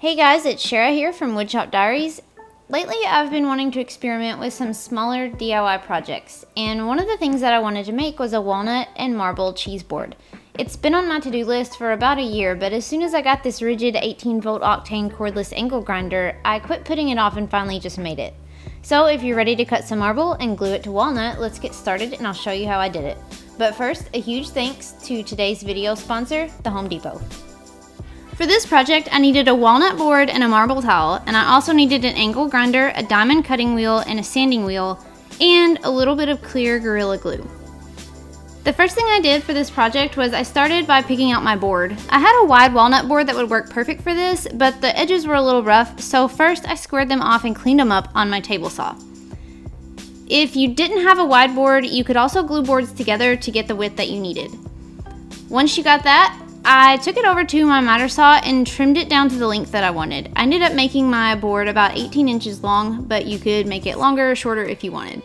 Hey guys, it's Shara here from Woodshop Diaries. Lately I've been wanting to experiment with some smaller DIY projects, and one of the things that I wanted to make was a walnut and marble cheese board. It's been on my to-do list for about a year, but as soon as I got this rigid 18-volt octane cordless angle grinder, I quit putting it off and finally just made it. So if you're ready to cut some marble and glue it to walnut, let's get started and I'll show you how I did it. But first, a huge thanks to today's video sponsor, the Home Depot. For this project, I needed a walnut board and a marble towel, and I also needed an angle grinder, a diamond cutting wheel, and a sanding wheel, and a little bit of clear Gorilla Glue. The first thing I did for this project was I started by picking out my board. I had a wide walnut board that would work perfect for this, but the edges were a little rough, so first I squared them off and cleaned them up on my table saw. If you didn't have a wide board, you could also glue boards together to get the width that you needed. Once you got that, I took it over to my miter saw and trimmed it down to the length that I wanted. I ended up making my board about 18 inches long, but you could make it longer or shorter if you wanted.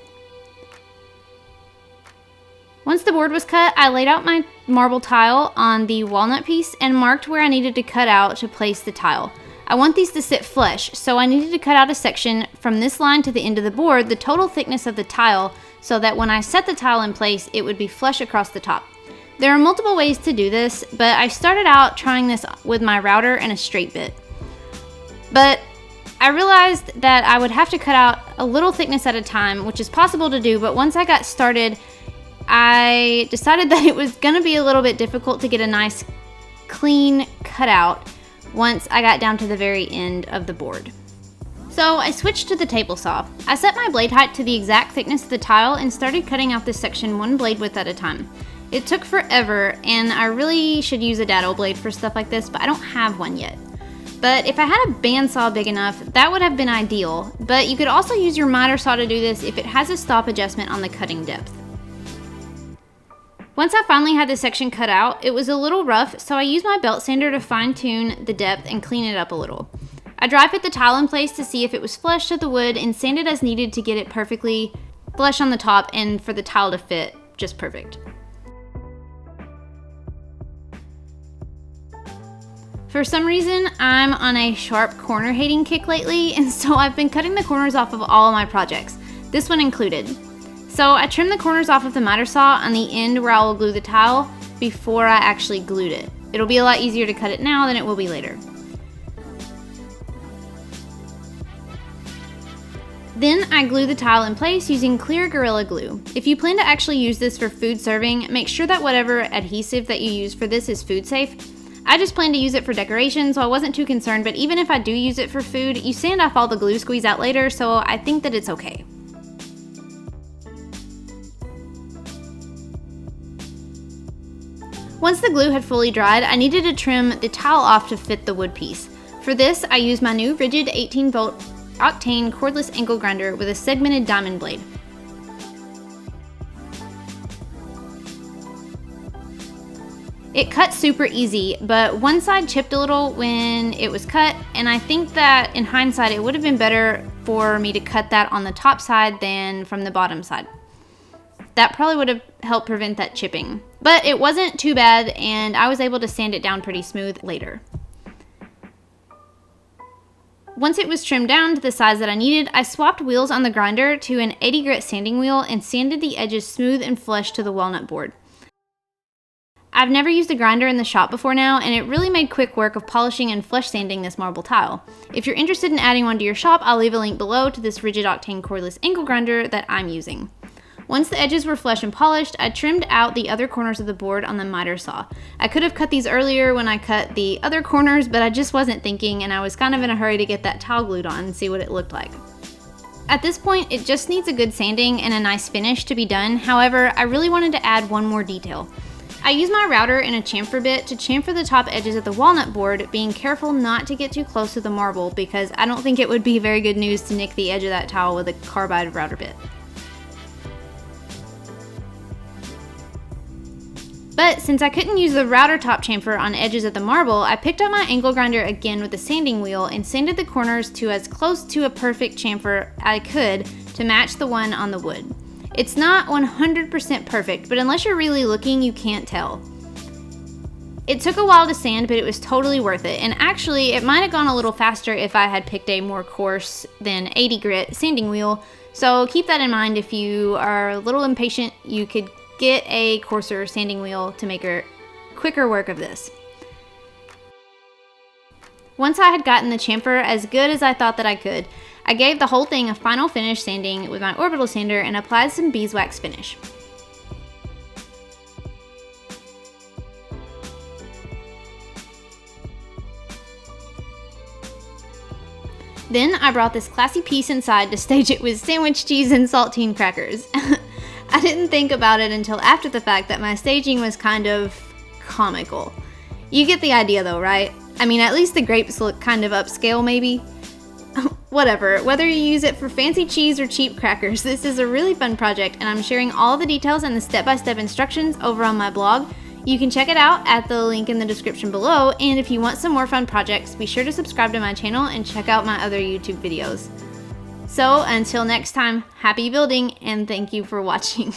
Once the board was cut, I laid out my marble tile on the walnut piece and marked where I needed to cut out to place the tile. I want these to sit flush, so I needed to cut out a section from this line to the end of the board, the total thickness of the tile, so that when I set the tile in place, it would be flush across the top. There are multiple ways to do this, but I started out trying this with my router and a straight bit. But I realized that I would have to cut out a little thickness at a time, which is possible to do, but once I got started, I decided that it was gonna be a little bit difficult to get a nice clean cutout once I got down to the very end of the board. So I switched to the table saw. I set my blade height to the exact thickness of the tile and started cutting out this section one blade width at a time. It took forever, and I really should use a dado blade for stuff like this, but I don't have one yet. But if I had a bandsaw big enough, that would have been ideal, but you could also use your miter saw to do this if it has a stop adjustment on the cutting depth. Once I finally had this section cut out, it was a little rough, so I used my belt sander to fine tune the depth and clean it up a little. I dry fit the tile in place to see if it was flush to the wood and sanded as needed to get it perfectly flush on the top and for the tile to fit just perfect. For some reason, I'm on a sharp corner hating kick lately, and so I've been cutting the corners off of all of my projects, this one included. So I trimmed the corners off of the miter saw on the end where I will glue the tile before I actually glued it. It'll be a lot easier to cut it now than it will be later. Then I glue the tile in place using clear Gorilla Glue. If you plan to actually use this for food serving, make sure that whatever adhesive that you use for this is food safe. I just plan to use it for decoration, so I wasn't too concerned, but even if I do use it for food, you sand off all the glue squeeze out later, so I think that it's okay. Once the glue had fully dried, I needed to trim the towel off to fit the wood piece. For this, I used my new rigid 18-volt octane cordless angle grinder with a segmented diamond blade. It cut super easy, but one side chipped a little when it was cut, and I think that in hindsight it would have been better for me to cut that on the top side than from the bottom side. That probably would have helped prevent that chipping. But it wasn't too bad, and I was able to sand it down pretty smooth later. Once it was trimmed down to the size that I needed, I swapped wheels on the grinder to an 80 grit sanding wheel and sanded the edges smooth and flush to the walnut board. I've never used a grinder in the shop before now, and it really made quick work of polishing and flush sanding this marble tile. If you're interested in adding one to your shop, I'll leave a link below to this rigid octane cordless angle grinder that I'm using. Once the edges were flush and polished, I trimmed out the other corners of the board on the miter saw. I could have cut these earlier when I cut the other corners, but I just wasn't thinking, and I was kind of in a hurry to get that towel glued on and see what it looked like. At this point, it just needs a good sanding and a nice finish to be done. However, I really wanted to add one more detail. I used my router and a chamfer bit to chamfer the top edges of the walnut board, being careful not to get too close to the marble because I don't think it would be very good news to nick the edge of that towel with a carbide router bit. But since I couldn't use the router top chamfer on edges of the marble, I picked up my angle grinder again with the sanding wheel and sanded the corners to as close to a perfect chamfer I could to match the one on the wood. It's not 100% perfect, but unless you're really looking, you can't tell. It took a while to sand, but it was totally worth it. And actually, it might have gone a little faster if I had picked a more coarse than 80 grit sanding wheel. So keep that in mind. If you are a little impatient, you could get a coarser sanding wheel to make quicker work of this. Once I had gotten the chamfer as good as I thought that I could, I gave the whole thing a final finish sanding with my orbital sander and applied some beeswax finish. Then I brought this classy piece inside to stage it with sandwich cheese and saltine crackers. I didn't think about it until after the fact that my staging was kind of comical. You get the idea though, right? I mean, at least the grapes look kind of upscale maybe. Whatever, whether you use it for fancy cheese or cheap crackers, this is a really fun project and I'm sharing all the details and the step-by-step instructions over on my blog. You can check it out at the link in the description below, and if you want some more fun projects, be sure to subscribe to my channel and check out my other YouTube videos. So until next time, happy building and thank you for watching.